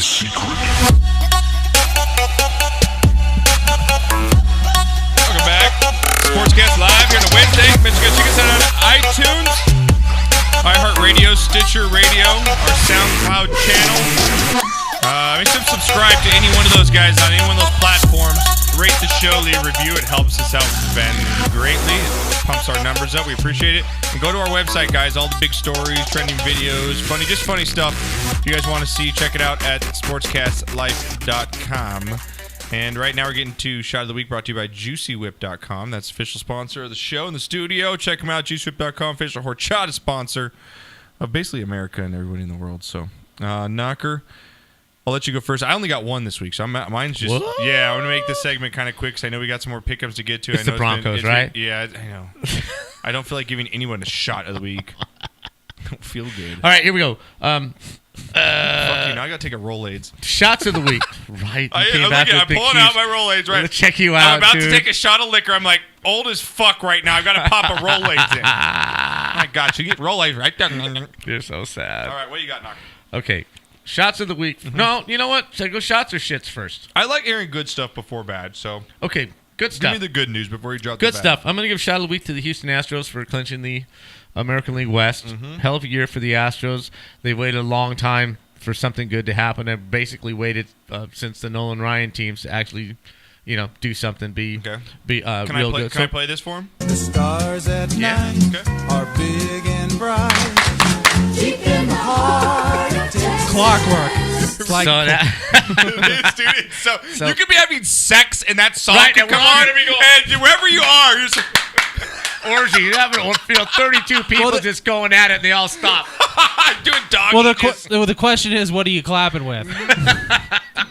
secret. Welcome back. Sportscast live here on a Wednesday. Make sure you check us out on iTunes, iHeartRadio, Stitcher Radio, our SoundCloud channel. Make sure to subscribe to any one of those guys on any one of those platforms. Rate the show, leave a review. It helps us out greatly. It pumps our numbers up. We appreciate it. And go to our website, guys. All the big stories, trending videos, funny stuff. If you guys want to see, check it out at sportscastlife.com. And right now we're getting to Shot of the Week, brought to you by JuicyWhip.com. That's official sponsor of the show in the studio. Check them out, JuicyWhip.com, official horchata sponsor of basically America and everybody in the world. So, Knocker, I'll let you go first. I only got one this week, so mine's just... What? Yeah, I'm going to make this segment kind of quick because I know we got some more pickups to get to. It's I know the Broncos, right? Yeah, I know. I don't feel like giving anyone a shot of the week. I don't feel good. All right, here we go. Fuck you, now I got to take a Rolaids. Shots of the week. Right. I'm pulling out my Rolaids, right? I'm going to check you out, I'm about to take a shot of liquor. I'm like, old as fuck right now. I've got to pop a Rolaids in. I got you. Get Rolaids right there. You're so sad. All right, what you got, Knocker? Okay. Shots of the week. Mm-hmm. No, you know what? Should I go shots or shits first? I like hearing good stuff before bad, so... Okay, good stuff. Give me the good news before you drop the bad. Good stuff. I'm going to give shot of the week to the Houston Astros for clinching the American League West. Mm-hmm. Hell of a year for the Astros. They waited a long time for something good to happen. They've basically waited since the Nolan Ryan teams to actually, do something, be real good. Can I play this for him? The stars at night are big and bright. Deep in the heart of Texas. Clockwork. It's like so you could be having sex and that song can come on, and wherever you are, you're just orgy. You have 32 people just going at it, and they all stop. Doing dog. Well, the question is, what are you clapping with?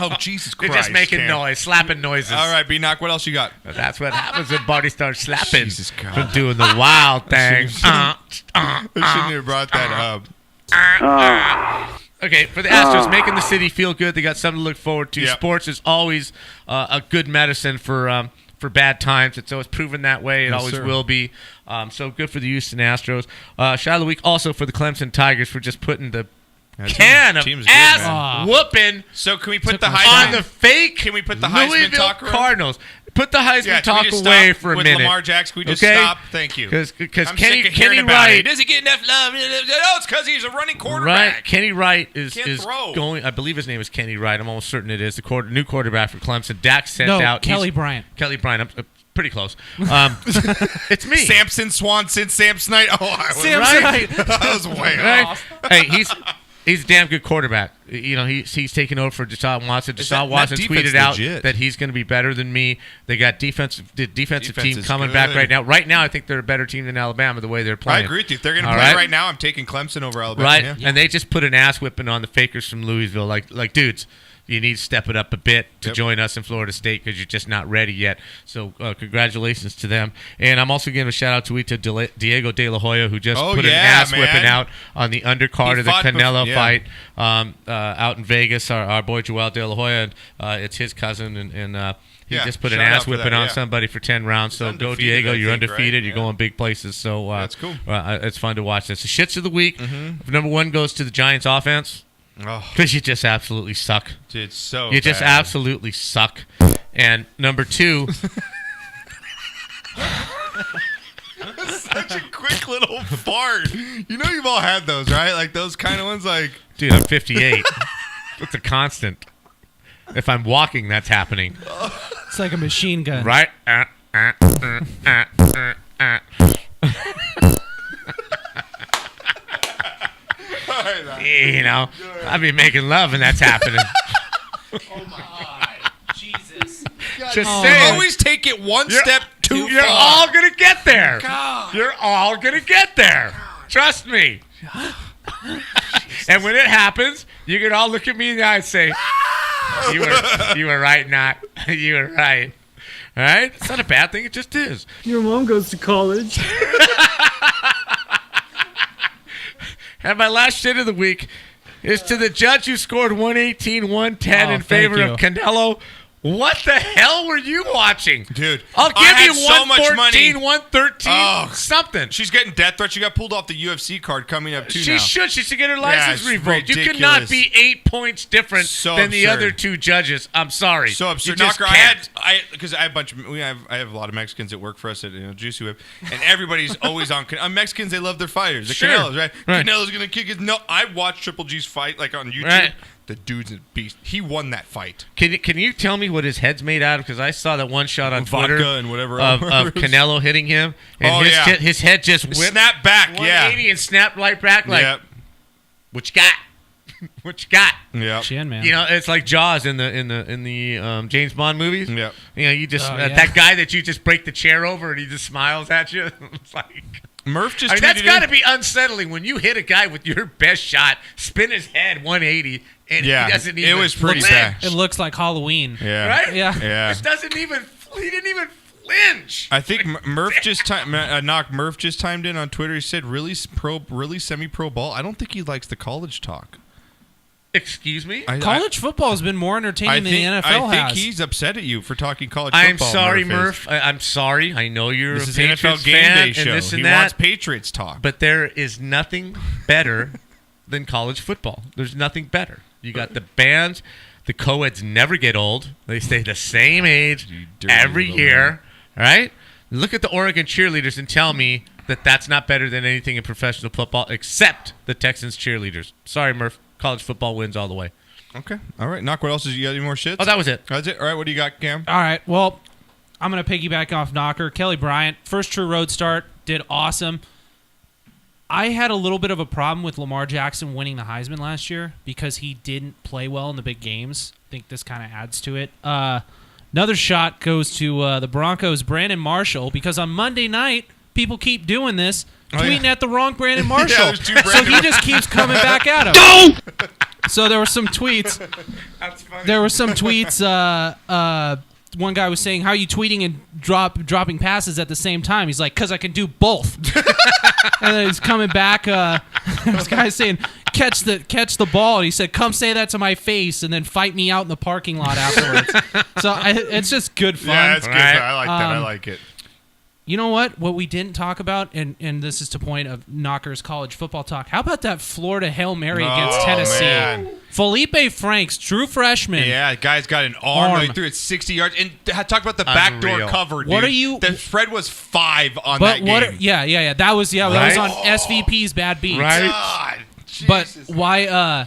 Oh, Jesus Christ. They're just making noise, slapping noises. All right, B-Knock, what else you got? That's what happens when Buddy starts slapping. Jesus God. From doing the wild thing. I shouldn't have brought that up. Okay, for the Astros, making the city feel good. They got something to look forward to. Yep. Sports is always a good medicine for bad times. It's always proven that way. It always will be. So good for the Houston Astros. Shot of the week also for the Clemson Tigers for just putting the can of ass whooping. So can we put the Heisman on the fake? Can we put the Heisman Louisville talk Cardinals? Put the Heisman talk away for a minute. With Lamar Jackson, can we just stop? Thank you. Because Kenny Wright doesn't get enough love. Oh, it's because he's a running quarterback. Right. Kenny Wright is throw. going. I believe his name is Kenny Wright. I'm almost certain it is the new quarterback for Clemson. Dak sent out Kelly Bryant. Kelly Bryant. I'm pretty close. It's me. Samson Swanson, Samsonite. Oh, I was Samsonite. That was way off. Hey, he's a damn good quarterback. He's taking over for Deshaun Watson. Deshaun Watson tweeted out that he's going to be better than me. They got defensive team coming back right now. Right now, I think they're a better team than Alabama the way they're playing. I agree with you. If they're going to play right now, I'm taking Clemson over Alabama. Right, yeah. And they just put an ass whipping on the fakers from Louisville. Like dudes, you need to step it up a bit to join us in Florida State because you're just not ready yet. So congratulations to them. And I'm also giving a shout-out to Diego De La Hoya, who just put an ass-whipping out on the undercard of the Canelo fight out in Vegas. Our boy Joel De La Hoya, it's his cousin, and he just put an ass-whipping on somebody for 10 rounds. So go, Diego. You're undefeated. Right? You're going big places. So that's cool. It's fun to watch this. The shits of the week. Mm-hmm. Number one goes to the Giants offense. Because you just absolutely suck. Dude, so you just absolutely suck. And number two... Such a quick little fart. You know you've all had those, right? Like those kind of ones like... Dude, I'm 58. It's a constant. If I'm walking, that's happening. It's like a machine gun. Right? I'd be making love and that's happening. Oh my God. Jesus. Just saying. Always take it one step too far. You're all going to get there. God. You're all going to get there. God. Trust me. And when it happens, you can all look at me in the eye and say, you were right, not. You were right. All right? It's not a bad thing. It just is. Your mom goes to college. And my last shit of the week is to the judge who scored 118-110 in favor of Canelo. What the hell were you watching? Dude, I'll give I you had so much 114, money. 113, Oh, something. She's getting death threats. She got pulled off the UFC card coming up, too, She now. should. She should get her license it's revoked. You ridiculous. cannot be 8 points different So than the absurd. other two judges. I'm sorry. So You absurd. just Knocker, can't. because I have a bunch of, I have a lot of Mexicans that work for us at Juicy Whip, and everybody's always on Mexicans. They love their fighters. The Sure. Canelo's, right? Right. Canelo's gonna kick his. No, I watched Triple G's fight like on YouTube. Right. The dude's a beast. He won that fight. Can you tell me what his head's made out of? Because I saw that one shot on Vodka Twitter and whatever of else. Canelo hitting him, and Oh, his, yeah. his head just whipped Snap back, 180 and snapped right back. Like, Yep. what you got? What you got? Yep. Chin, man. You know, it's like Jaws in the James Bond movies. Yep. You know, you just Oh, yeah. that guy that you just break the chair over and he just smiles at you. It's like. Murph just I mean, that's tweeted got to in- be unsettling when you hit a guy with your best shot, spin his head 180, and Yeah, he doesn't it even was pretty flinch, bad. It looks like Halloween. Yeah. right? Yeah. Yeah. This doesn't even. He didn't even flinch. I think Murph just Murph just timed in on Twitter. He said, "Really semi-pro ball." I don't think he likes the college talk. Excuse me. College football has been more entertaining than the NFL I think has. he's upset at you for talking college I'm football. sorry, Murph. Murph. I'm sorry. I know you're This a is Patriots NFL game fan day and show. this and He that, wants Patriots talk. but there is nothing better than college football. There's nothing better. You got the bands. The co-eds never get old. They stay the same age You dirty every little year, right? Look at the Oregon cheerleaders and tell me that that's not better than anything in professional football except the Texans cheerleaders. Sorry, Murph. College football wins all the way. Okay. All right. Knock. What else is you got? Any more shit? Oh, that was it. That's it. All right. What do you got, Cam? All right. Well, I'm going to piggyback off Knocker. Kelly Bryant, first true road start, did awesome. I had a little bit of a problem with Lamar Jackson winning the Heisman last year because he didn't play well in the big games. I think this kind of adds to it. Another shot goes to the Broncos' Brandon Marshall because on Monday night, people keep doing this, tweeting at the wrong Brandon Marshall. there's two So Brandon he just keeps coming back at him. So there were some tweets. That's funny. There were some tweets. One guy was saying, "How are you tweeting and dropping passes at the same time?" He's like, "Cause I can do both." And then he's coming back. This guy's saying, "Catch the ball." And he said, "Come say that to my face, and then fight me out in the parking lot afterwards." So it's just good fun. Yeah, that's good. Right. I like that. I like it. You know what? What we didn't talk about, and this is to point of Knocker's college football talk. How about that Florida Hail Mary against Oh, Tennessee? man. Felipe Franks, true freshman. Yeah, guy's got an arm. Arm. He threw it 60 yards. And talk about the backdoor Unreal. cover, dude. What are you- The spread was 5 on But that game. what? Yeah. That was that was Right? on SVP's bad beats. Right? God. But Jesus. why?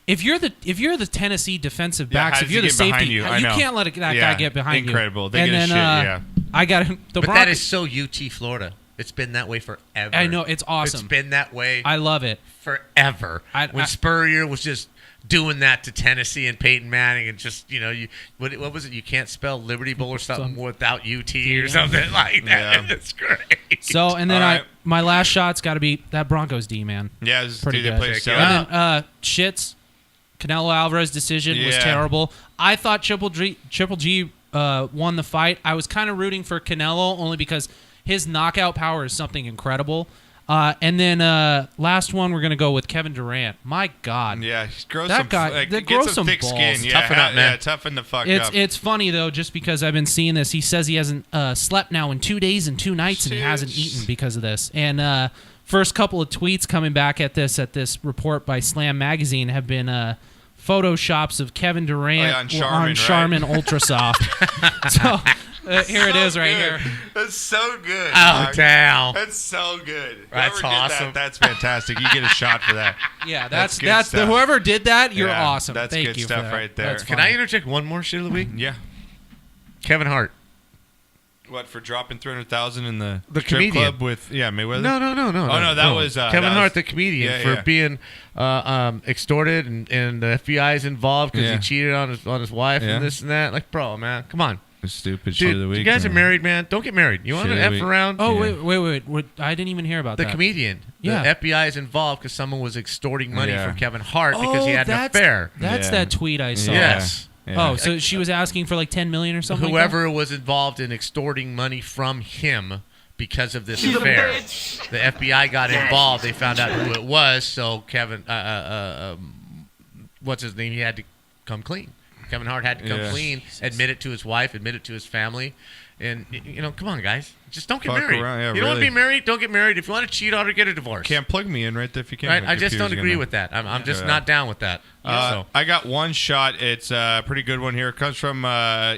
If you're the Tennessee defensive Yeah, backs, how if does you're he the get behind safety, you? I know. can't let that guy Yeah, get behind incredible. you. They and get then a shit, yeah. I got the But Broncos. that is so UT Florida. It's been that way forever. I know, it's awesome. It's been that way I love it. forever. When I- Spurrier was just doing that to Tennessee and Peyton Manning and just, what was it? You can't spell Liberty Bowl or something without UT or something like that. Yeah. It's great. So and then All right. my last shot's got to be that Broncos D, man. Yeah, this Pretty dude, they good. play Check so it And out. then shits. Canelo Alvarez decision was Yeah. terrible. I thought Triple G won the fight. I was kind of rooting for Canelo only because his knockout power is something incredible. And then last one, we're gonna go with Kevin Durant. My God, Yeah, grow That some, guy- like, that get grows some some thick balls. skin. Yeah, Toughen up, man. Yeah, toughen the fuck it's up. it's funny though, just because I've been seeing this. He says he hasn't slept now in 2 days and 2 nights, and he hasn't eaten because of this. And first couple of tweets coming back at this report by Slam Magazine have been photoshops of Kevin Durant on Charmin, right? Charmin Ultra Soft. So here it is, right good. here. That's so good. Oh, dog. damn. That's so good. That's Whoever did awesome. That, that's fantastic. You get a shot for that. Yeah, That's good that's stuff. whoever did that. You're Yeah, awesome. that's Thank good you stuff for that. right there. That's Can funny. I interject one more, shit of the week? Yeah. Kevin Hart. What, for dropping 300,000 in the The strip comedian. club with Mayweather? No. Oh, no, that was, Kevin that Hart, was- the comedian, yeah, for yeah. being extorted and the FBI is involved because Yeah. he cheated on his wife Yeah. and this and that. Like, bro, man, come on, Stupid shit of the dude. week. You guys are man. married, man. Don't get married. You want Shit to of the f week. around? Oh Yeah. wait! I didn't even hear about The that. comedian. Yeah. The FBI is involved because someone was extorting money Yeah. from Kevin Hart because he had an that's- affair. That's Yeah. that tweet I saw. Yeah. Yes. Yeah. Oh, so she was asking for like 10 million or something. Whoever was involved in extorting money from him because of this affair. The FBI got involved. They found out who it was. So Kevin, what's his name? He had to come clean Kevin Hart had to come Yeah. clean, admit it to his wife, admit it to his family. And, come on, guys. Just don't get Fuck married. around, yeah, you don't want to really. be married? Don't get married. If you want to cheat on her, get a divorce. Can't plug me in right there if you can't. Right? My I just don't computer's agree gonna- with that. I'm just Yeah. not down with that. So. I got one shot. It's a pretty good one here. It comes from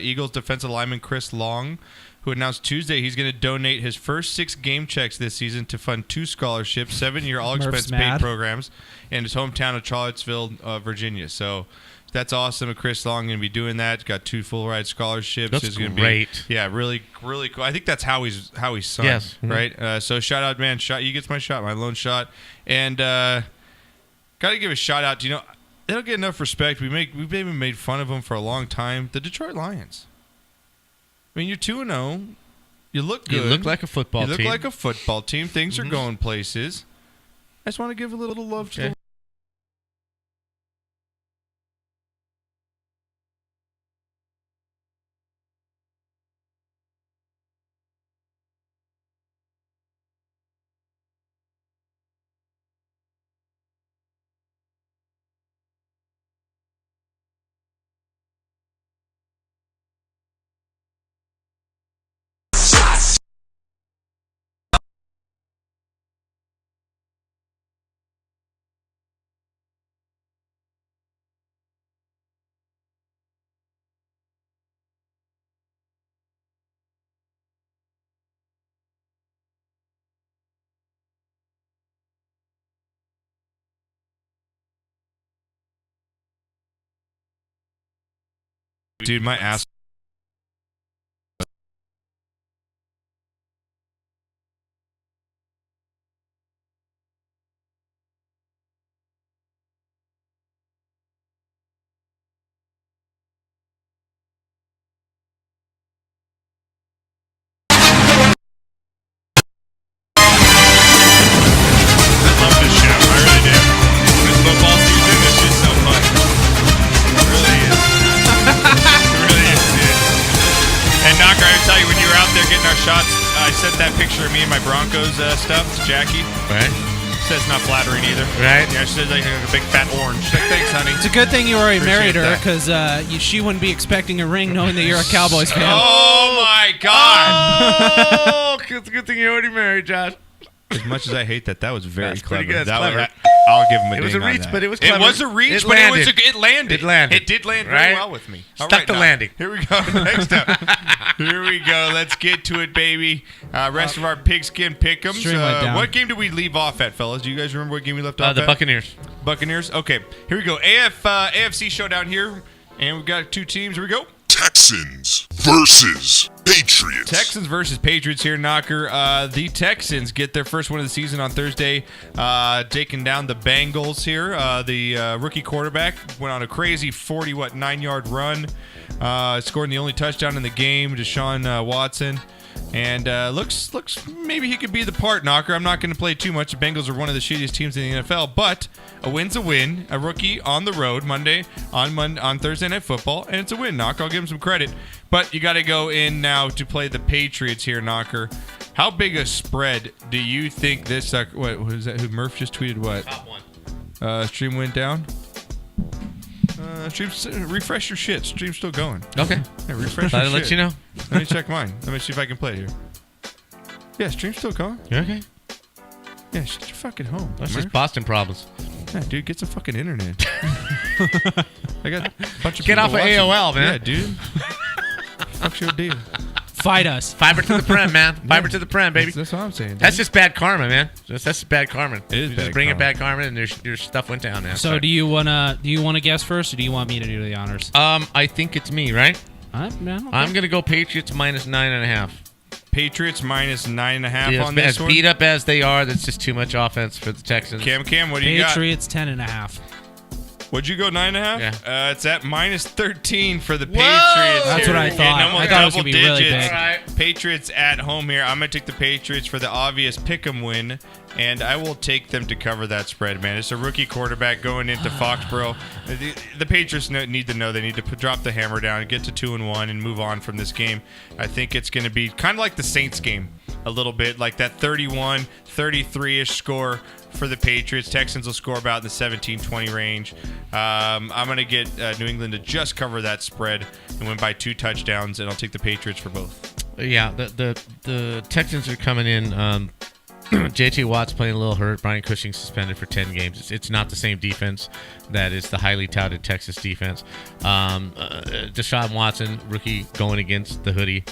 Eagles defensive lineman Chris Long, who announced Tuesday he's going to donate his first 6 game checks this season to fund 2 scholarships, 7-year all-expense paid mad. programs in his hometown of Charlottesville, Virginia. So that's awesome. And Chris Long going to be doing that. Got 2 full-ride scholarships. That's It's gonna great. Be, yeah, really, really cool. I think that's how he's son. Yes. Mhm. Right? So shout out, man. You gets my shot, my lone shot. And got to give a shout out to, they don't get enough respect. We've even made fun of them for a long time. The Detroit Lions. I mean, you're 2-0. You look good. You look like a football You look team. like a football team. Things are going places. I just want to give a little love to the Dude, my ass. I love this show. I really do. This football season is just so fun. It really is. It really is, dude. And Knocker, I tell you, when you were out there getting our shots, I sent that picture of me and my Broncos stuff to Jackie. Right? Said it's not flattering either. Right. Yeah, she said like a big fat orange. She's like, thanks, honey. It's a good thing you already married her Appreciate that. because she wouldn't be expecting a ring knowing that you're a Cowboys fan. Oh my God! Oh, it's a good thing you're already married, Josh. As much as I hate that, that was very That's clever. pretty good. That's That clever. I'll give him a It was ding a on reach, that. but it was It clever. was a reach, It but landed. it landed. It landed. It did land Right? very well with me. All Stuck right, the now, landing. Here we go. Next up. Here we go. Let's get to it, baby. Rest of our pigskin pick'ems. Stream went down. What game did we leave off at, fellas? Do you guys remember what game we left off The at? Buccaneers. Buccaneers. Okay. Here we go. AFC showdown here, and we've got 2 teams. Here we go. Texans versus Patriots. Texans versus Patriots here, Knocker. The Texans get their first win of the season on Thursday, taking down the Bengals here. The rookie quarterback went on a crazy 9-yard run, scoring the only touchdown in the game, Deshaun Watson. And looks maybe he could be the part, Knocker. I'm not going to play too much. The Bengals are one of the shittiest teams in the NFL, but a win's a win. A rookie on the road Monday on Thursday Night Football, and it's a win, Knocker. I'll give him some credit. But you got to go in now to play the Patriots here, Knocker. How big a spread do you think this? What was that? Who Murph just tweeted? What? Top one. Stream went down. Refresh your shit. Stream's still going. Okay. Yeah, refresh Thought your I'd let shit. you know. Let me check mine. Let me see if I can play it here. Yeah, stream's still going. Okay. Yeah, shut your fucking home. That's Murph. just Boston problems. Yeah, dude, get some fucking internet. I got a bunch of Get people off of watching. AOL, man. Yeah, dude. Fuck's your deal? Fight us. Fiber to the prem, man. Fiber to the prem, baby. That's what I'm saying. Dude. That's just bad karma, man. That's bad karma. It is You bad just bring karma. it bad karma, and your stuff went down, man. So Sorry. do you wanna guess first, or do you want me to do the honors? I think it's me, right? Okay. I'm gonna go Patriots minus 9.5. Patriots minus 9.5 Yeah, on this as one. beat up as they are, that's just too much offense for the Texans. Cam, what do you got? Patriots 10.5. What'd you go, 9.5? Yeah. It's at minus 13 for the Whoa! Patriots. That's here. what I Getting thought. almost I thought it was double gonna be really digits. big. All right. Patriots at home here. I'm gonna take the Patriots for the obvious pick'em win, and I will take them to cover that spread, man. It's a rookie quarterback going into Foxborough. The Patriots need to know they need to drop the hammer down, get to 2-1, and move on from this game. I think it's going to be kind of like the Saints game. a little bit, like that 31, 33-ish score for the Patriots. Texans will score about in the 17-20 range. I'm going to get New England to just cover that spread and win by 2 touchdowns, and I'll take the Patriots for both. Yeah, the Texans are coming in. J.J. Watt's playing a little hurt. Brian Cushing suspended for 10 games. It's not the same defense that is the highly touted Texas defense. Deshaun Watson, rookie, going against the hoodie.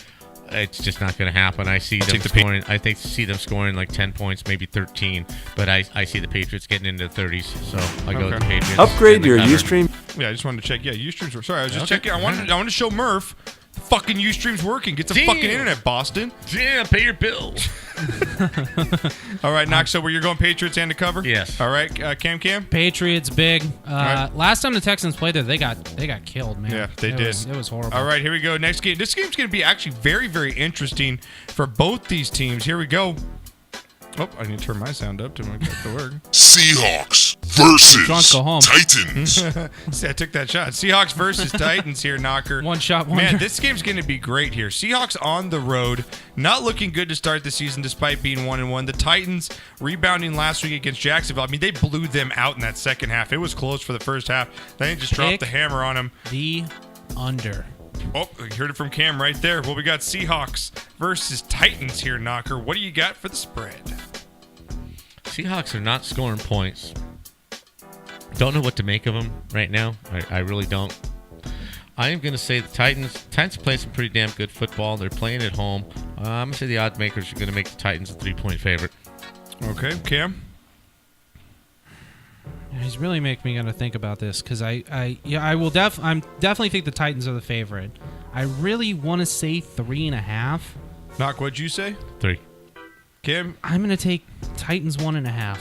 It's just not going to happen. I see them scoring. I see them scoring like 10 points, maybe 13. But I see the Patriots getting into the 30s. So I go with the Patriots. Upgrade your Ustream. Yeah, I just wanted to check. Yeah, Ustreams. Sorry, I was just checking. I wanted to show Murph. The fucking Ustream's working. Get the fucking internet, Boston. Yeah, pay your bills. All right, Knox. So where you're going, Patriots and to cover? Yes. All right, Cam. Patriots big. Right. Last time the Texans played there, they got killed, man. Yeah, they did. It was horrible. All right, here we go. Next game. This game's going to be actually very, very interesting for both these teams. Here we go. Oh, I need to turn my sound up to make it work. Seahawks versus go home. Titans. See, I took that shot. Seahawks versus Titans here, Knocker. One shot, one Man, shot. this game's going to be great here. Seahawks on the road, not looking good to start the season despite being 1-1. The Titans rebounding last week against Jacksonville. I mean, they blew them out in that second half. It was close for the first half. Then they just dropped the hammer on them. The under. Oh, you heard it from Cam right there. Well, we got Seahawks versus Titans here, Knocker. What do you got for the spread? Seahawks are not scoring points. Don't know what to make of them right now. I really don't. I am going to say the Titans play some pretty damn good football. They're playing at home. I'm going to say the odds makers are going to make the Titans a 3-point favorite. Okay, Cam? He's really making me gonna think about this because I'm definitely think the Titans are the favorite. I really want to say 3.5. Knock, what'd you say? 3. Cam? I'm gonna take Titans 1.5.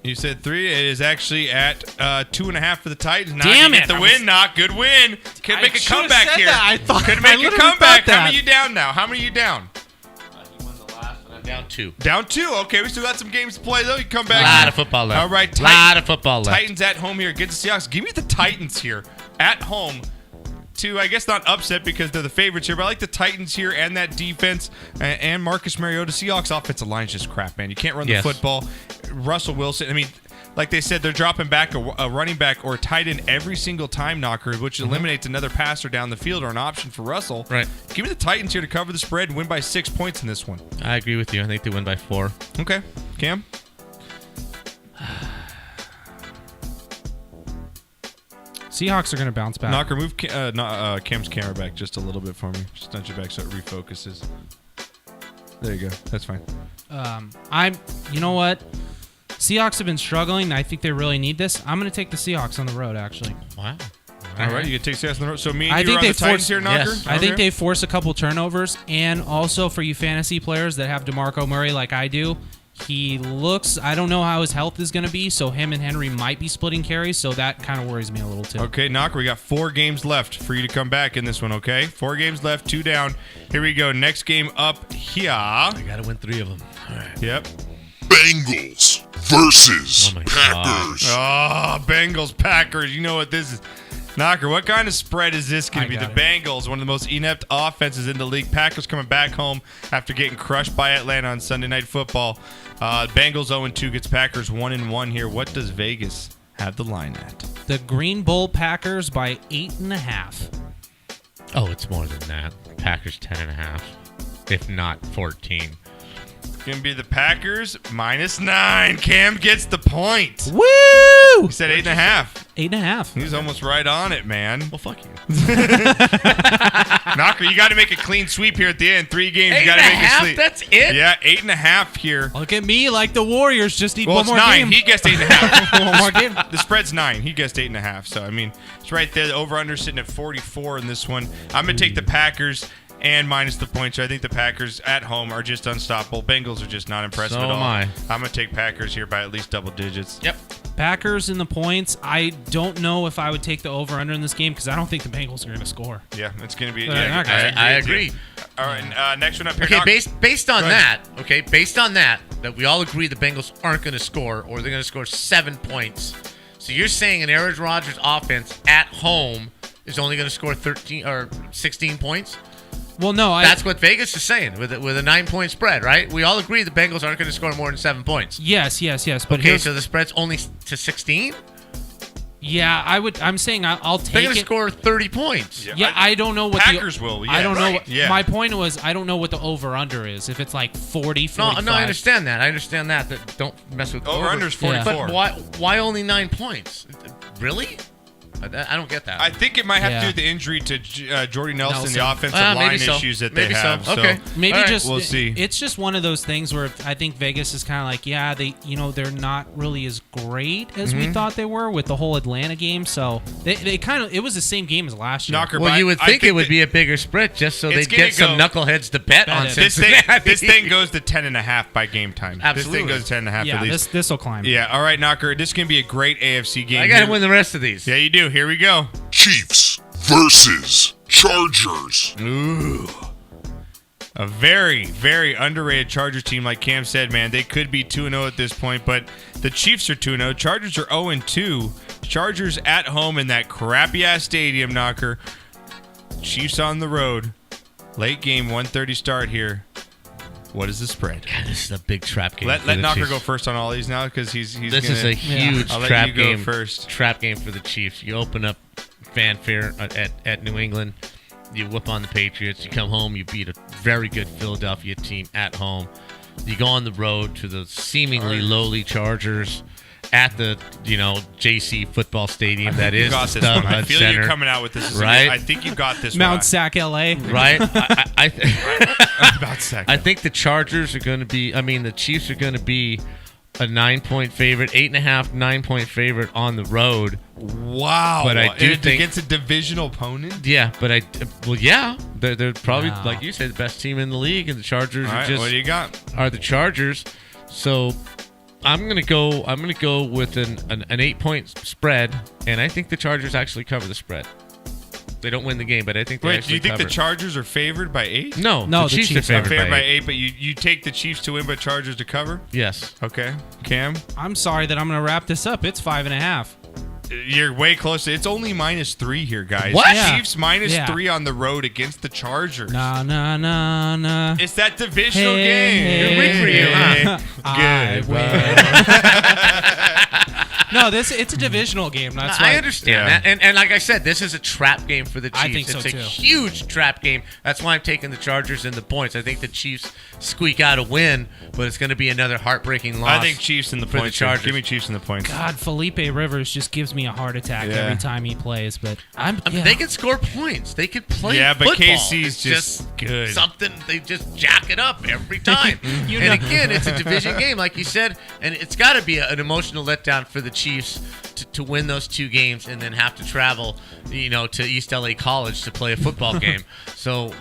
You said 3. It is actually at 2.5 for the Titans. Knock, Damn you it! get the win, Knock. Good win. Could make a comeback here. I thought Could make a comeback. How many that. you down now? How many you down? He won the last one. I'm down 2. Down 2. Okay, we still got some games to play though. You come A back. lot of football left. All right, lot of football left. Titans at home here against the Seahawks. Give me the Titans here at home. To, I guess, not upset because they're the favorites here, but I like the Titans here and that defense and Marcus Mariota. Seahawks offensive line's just crap, man. You can't run the football. Russell Wilson, I mean, like they said, they're dropping back a running back or a tight end every single time, Knocker, which eliminates another passer down the field or an option for Russell. Right. Give me the Titans here to cover the spread and win by 6 points in this one. I agree with you. I think they win by 4. Okay. Cam? Seahawks are gonna bounce back. Knocker, move Cam's camera back just a little bit for me. Just nudge it back so it refocuses. There you go. That's fine. You know what? Seahawks have been struggling. I think they really need this. I'm going to take the Seahawks on the road, actually. Wow. All right, you can take Seahawks on the road. So me and I you think are on they the Titans force- here, Knocker? Yes. I think they force a couple turnovers, and also for you fantasy players that have DeMarco Murray like I do, he looks, I don't know how his health is going to be, so him and Henry might be splitting carries, so that kind of worries me a little too. Okay, Knocker, we got 4 games left for you to come back in this one, okay? 4 games left, 2 down. Here we go. Next game up here. I got to win 3 of them. All right. Yep. Bengals versus Oh my Packers. Oh, Bengals, Packers. You know what this is. Knocker, what kind of spread is this going to be? The got it. Bengals, one of the most inept offenses in the league. Packers coming back home after getting crushed by Atlanta on Sunday Night Football. Bengals 0-2 gets Packers 1-1 here. What does Vegas have the line at? The Green Bull Packers by 8.5. Oh, it's more than that. Packers 10.5, if not 14. Going to be the Packers -9. Cam gets the point. Woo! He said 8.5. 8.5. He's almost right on it, man. Well, fuck you. Knocker, you got to make a clean sweep here at the end. 3 games, you got to make a 8.5? sweep. That's it? Yeah, 8.5 here. Look at me like the Warriors just need Well, one it's more 9. game. He guessed 8.5. One more game. The spread's 9. He guessed 8.5. So, I mean, it's right there. The over-under sitting at 44 in this one. I'm going to take the Packers and minus the points. So I think the Packers at home are just unstoppable. Bengals are just not impressive So at all. am I. I'm going to take Packers here by at least double digits. Yep. Packers in the points. I don't know if I would take the over-under in this game because I don't think the Bengals are going to score. Yeah, it's going to be. Okay. Yeah, I agree. All right, next one up here. Okay, Knocker. based on Go ahead. that, based on that we all agree the Bengals aren't going to score, or they're going to score 7 points. So you're saying an Aaron Rodgers offense at home is only going to score 13 or 16 points? Well, no, That's what Vegas is saying with a 9-point spread, right? We all agree the Bengals aren't going to score more than 7 points. Yes. But Okay, so the spread's only to 16? yeah, I'm saying I'll take They're going to it. score 30 points. Yeah, I don't know what Packers will. Yeah, I don't know. right. What, Yeah. My point was, I don't know what the over/under is. If it's like 40, 45. No, I understand that. That don't mess with Over-under's Yeah. 44. But why only 9 points? Really? I don't get that. I think it might have to Yeah. do with the injury to Jordy Nelson, the Nelson. offensive line maybe so. issues that Maybe they so. have. Okay. Maybe All right. just We'll see. It's just one of those things where I think Vegas is kind of like, yeah, they're not really as great as we thought they were with the whole Atlanta game. So they kind of, it was the same game as last year. Knocker, Well, but you would I think it would that be a bigger spread just so It's they'd get some gonna knuckleheads to bet on it. Cincinnati. This thing goes to 10.5 by game time. Absolutely. This thing goes to 10.5 Yeah, at least. this will climb. Yeah, all right, Knocker. This can be a great AFC game. I got to Here- win the rest of these. Yeah, you do. Here we go. Chiefs versus Chargers. Ooh. A very, very underrated Chargers team, like Cam said, man. They could be 2-0 at this point, but the Chiefs are 2-0. Chargers are 0-2. Chargers at home in that crappy-ass stadium, Knocker. Chiefs on the road. Late game, 1:30 start here. What is the spread? God, this is a big trap game. Let for the Knocker Chiefs. go first on all these now because he's This gonna, is a huge I'll let trap you go game. first. Trap game for the Chiefs. You open up fanfare at New England. You whip on the Patriots. You come home. You beat a very good Philadelphia team at home. You go on the road to the seemingly lowly Chargers at the JC football stadium that You is got the this one. I StubHub feel Center. you're coming out with this. Right? I think you got this Mount one. Sac, LA. Right? Mount Sac. I think the Chargers are going to be. I mean, the Chiefs are going to be a 9-point favorite, 8.5, 9-point favorite on the road. Wow. But I do And think- against a divisional opponent? Yeah, but they're probably Wow. like you said the best team in the league, and the Chargers All are right, just what do you got? are the Chargers. So I'm gonna go with an 8-point spread, and I think the Chargers actually cover the spread. They don't win the game, but I think they Wait, do actually you think cover. the Chargers are favored by 8? No, No, the the Chiefs Chiefs are are favored, Favored by by 8. 8, but you take the Chiefs to win, but Chargers to cover? Yes. Okay. Cam? I'm sorry that I'm going to wrap this up. It's 5.5. You're way closer. It's only -3 here, guys. What? Yeah. Chiefs -3 Yeah. on the road against the Chargers. Nah. It's that divisional Hey, game. hey, Good week for you, huh? I Good. win. No, it's a divisional game. That's why. I understand Yeah. that, and like I said, this is a trap game for the Chiefs. I think so, it's a too. huge trap game. That's why I'm taking the Chargers and the points. I think the Chiefs squeak out a win, but it's going to be another heartbreaking loss. I think Chiefs in the for the points. Chargers. Give me Chiefs in the points. God, Felipe Rivers just gives me a heart attack Yeah. every time he plays. But I mean, they can score points. They could play Yeah, but football. KC's It's just good. Something they just jack it up every time. And again, it's a division game, like you said, and it's got to be an emotional letdown for the Chiefs to win those 2 games and then have to travel, to East LA College to play a football game. So,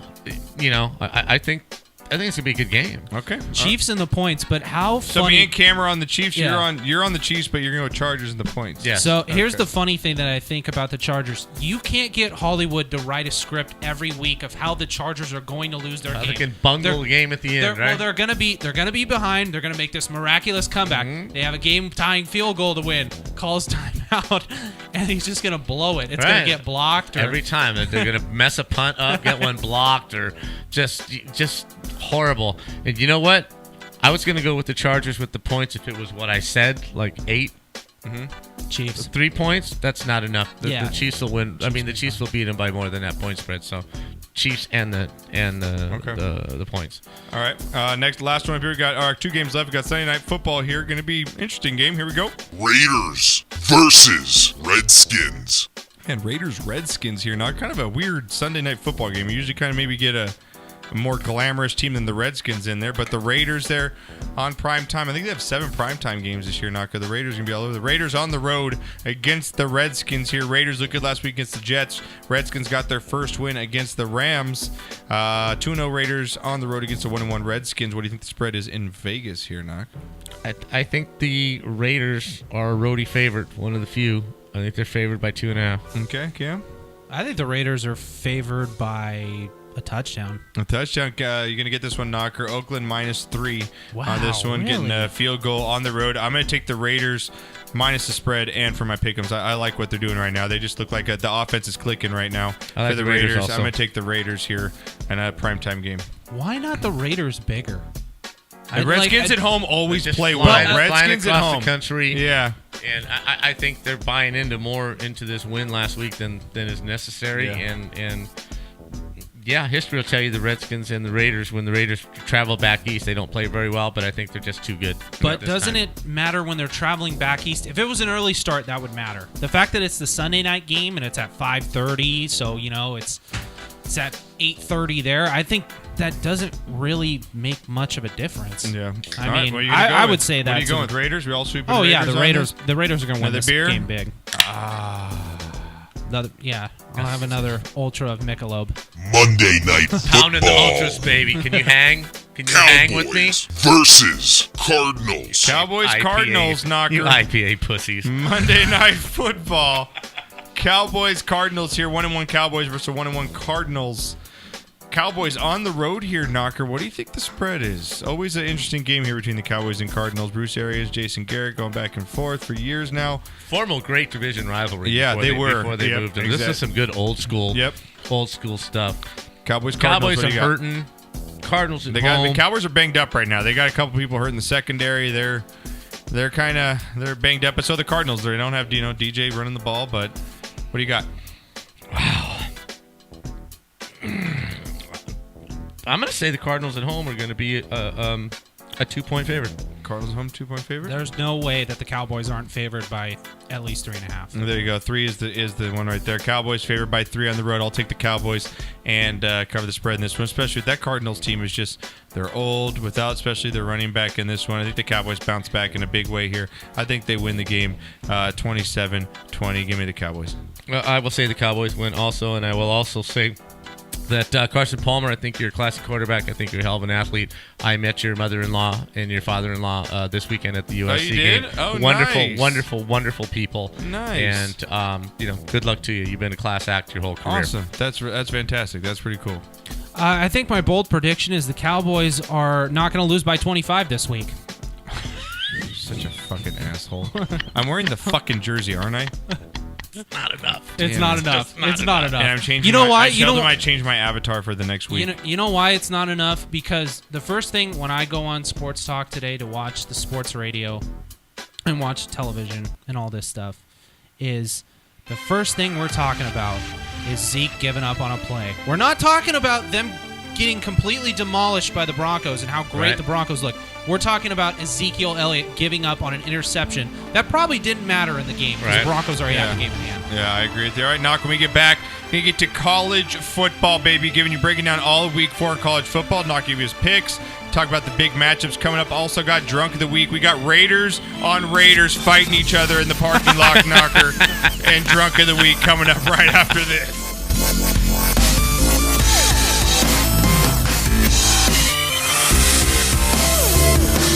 I think it's gonna be a good game. Okay. Chiefs in the points, but how So funny. me and Cam are on the Chiefs. Yeah. You're on the Chiefs, but you're going to go Chargers in the points. Yeah. So here's Okay. the funny thing that I think about the Chargers. You can't get Hollywood to write a script every week of how the Chargers are going to lose their They game. can bungle They're- a game at the end, right? Well, they're gonna be behind. They're gonna make this miraculous comeback. Mm-hmm. They have a game-tying field goal to win. Calls timeout, and he's just gonna blow it. It's Right. gonna get blocked. Or, Every time that they're gonna mess a punt up, get one blocked, or just horrible. And you know what? I was gonna go with the Chargers with the points if it was what I said, like 8. Chiefs. 3 points. That's not enough. The Yeah. Chiefs will win. I mean, the Chiefs will beat them by more than that point spread. So, Chiefs and the points. All right. Last one up here. We got our 2 games left. We got Sunday Night Football here. Going to be interesting game. Here we go. Raiders versus Redskins. Man, Raiders Redskins here. Now, kind of a weird Sunday Night Football game. You usually kind of maybe get a more glamorous team than the Redskins in there, but the Raiders there on prime time. I think they have 7 primetime games this year, Naka. The Raiders are going to be all over. The Raiders on the road against the Redskins here. Raiders looked good last week against the Jets. Redskins got their first win against the Rams. 2-0 Raiders on the road against the 1-1 Redskins. What do you think the spread is in Vegas here, Nak? I think the Raiders are a roadie favorite, one of the few. I think they're favored by 2.5. Okay, Cam? I think the Raiders are favored by a touchdown. A touchdown. You're going to get this one, Knocker. Oakland -3 Wow, on this one. really? Getting a field goal on the road. I'm going to take the Raiders minus the spread and for my pick'ems. I like what they're doing right now. They just look like the offense is clicking right now I like for the the Raiders Raiders. also. I'm going to take the Raiders here in a primetime game. Why not the Raiders bigger? The Redskins at home always Just play flying- well. flying Redskins at across home. the country. Yeah. And I think they're buying into this win last week than is necessary. Yeah. And history will tell you the Redskins and the Raiders, when the Raiders travel back east, they don't play very well, but I think they're just too good. But doesn't it matter when they're traveling back east? If it was an early start, that would matter. The fact that it's the Sunday night game and it's at 5:30, so it's at 8:30 there, I think that doesn't really make much of a difference. Yeah. I All right, mean, what are you gonna go I with? would say that. What are you going with, Raiders? We all sweeping Oh the yeah, Raiders the on Raiders. this? The Raiders are going to win Another this beer? game big. I'll have another ultra of Michelob. Monday Night Pounding the Football. ultras, baby. Can you hang? Can you hang with me? Cowboys versus Cardinals. Cowboys, IPA. Cardinals, Knocker. You IPA pussies. Monday Night Football. Cowboys, Cardinals here. 1-1 Cowboys versus 1-1 Cardinals. Cowboys on the road here, Knocker. What do you think the spread is? Always an interesting game here between the Cowboys and Cardinals. Bruce Arians, Jason Garrett going back and forth for years now. Formal great division rivalry. Yeah, before they were. before they Yep, moved them. This exactly. is some good old school. Yep. Old school stuff. Cowboys, Cardinals. Cowboys what are do you got? hurting. Cardinals at The home. Cowboys are banged up right now. They got a couple people hurt in the secondary. They're banged up, but so the Cardinals. They don't have DJ running the ball. But what do you got? I'm going to say the Cardinals at home are going to be a 2-point favorite. Cardinals home 2-point favorite. There's no way that the Cowboys aren't favored by at least 3.5. There you go. 3 is the one right there. Cowboys favored by 3 on the road. I'll take the Cowboys and cover the spread in this one. Especially with that Cardinals team is they're old without especially their running back in this one. I think the Cowboys bounce back in a big way here. I think they win the game 27-20. Give me the Cowboys. I will say the Cowboys win also, and I will also say that Carson Palmer, I think you're a classic quarterback. I think you're a hell of an athlete. I met your mother-in-law and your father-in-law this weekend at the USC you did? game. Oh, wonderful, nice. wonderful, wonderful people. Nice. And good luck to you. You've been a class act your whole career. Awesome. That's fantastic. That's pretty cool. I think my bold prediction is the Cowboys are not going to lose by 25 this week. You're such a fucking asshole. I'm wearing the fucking jersey, aren't I? Not enough. It's not enough. It's not enough. And I'm changing. You know why? I might change my avatar for the next week. You know why it's not enough? Because the first thing when I go on Sports Talk today to watch the sports radio and watch television and all this stuff is the first thing we're talking about is Zeke giving up on a play. We're not talking about them getting completely demolished by the Broncos and how great the Broncos look. We're talking about Ezekiel Elliott giving up on an interception that probably didn't matter in the game because the Broncos already have the game in hand. Yeah, I agree with you. All right, Knock, when we get back, we get to college football, baby, breaking down all of week 4 college football. Knock give you his picks. Talk about the big matchups coming up. Also got Drunk of the Week. We got Raiders on Raiders fighting each other in the parking lot, Knocker, and Drunk of the Week coming up right after this.